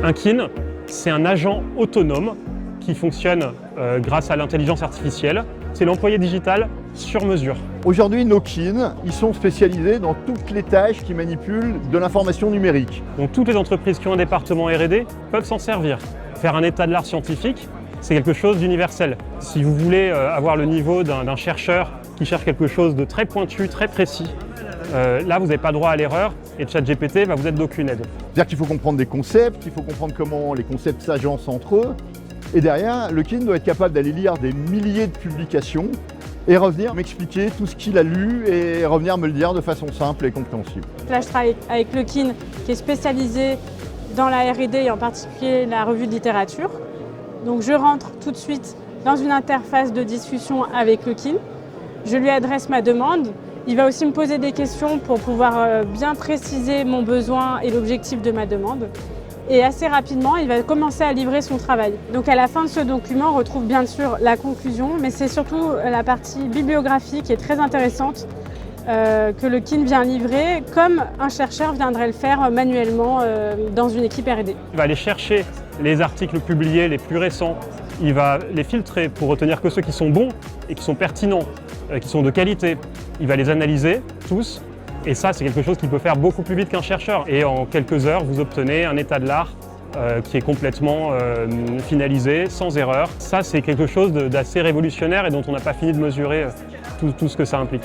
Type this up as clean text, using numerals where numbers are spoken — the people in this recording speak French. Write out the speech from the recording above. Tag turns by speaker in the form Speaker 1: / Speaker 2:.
Speaker 1: Un kin, c'est un agent autonome qui fonctionne grâce à l'intelligence artificielle. C'est l'employé digital sur mesure.
Speaker 2: Aujourd'hui, nos kin, ils sont spécialisés dans toutes les tâches qui manipulent de l'information numérique.
Speaker 1: Donc toutes les entreprises qui ont un département R&D peuvent s'en servir. Faire un état de l'art scientifique, c'est quelque chose d'universel. Si vous voulez avoir le niveau d'un chercheur qui cherche quelque chose de très pointu, très précis, là vous n'avez pas droit à l'erreur et ChatGPT va vous être d'aucune aide.
Speaker 2: C'est-à-dire qu'il faut comprendre des concepts, il faut comprendre comment les concepts s'agencent entre eux. Et derrière, le kin doit être capable d'aller lire des milliers de publications et revenir m'expliquer tout ce qu'il a lu et revenir me le dire de façon simple et compréhensible.
Speaker 3: Là, je travaille avec le kin qui est spécialisé dans la R&D et en particulier la revue de littérature. Donc je rentre tout de suite dans une interface de discussion avec le kin. Je lui adresse ma demande. Il va aussi me poser des questions pour pouvoir bien préciser mon besoin et l'objectif de ma demande. Et assez rapidement, il va commencer à livrer son travail. Donc à la fin de ce document, on retrouve bien sûr la conclusion, mais c'est surtout la partie bibliographie qui est très intéressante que le kin vient livrer, comme un chercheur viendrait le faire manuellement dans une équipe R&D.
Speaker 1: Il va aller chercher les articles publiés les plus récents, il va les filtrer pour retenir que ceux qui sont bons et qui sont pertinents, qui sont de qualité. Il va les analyser tous. Et ça, c'est quelque chose qui peut faire beaucoup plus vite qu'un chercheur. Et en quelques heures, vous obtenez un état de l'art qui est complètement finalisé, sans erreur. Ça, c'est quelque chose d'assez révolutionnaire et dont on n'a pas fini de mesurer tout ce que ça implique.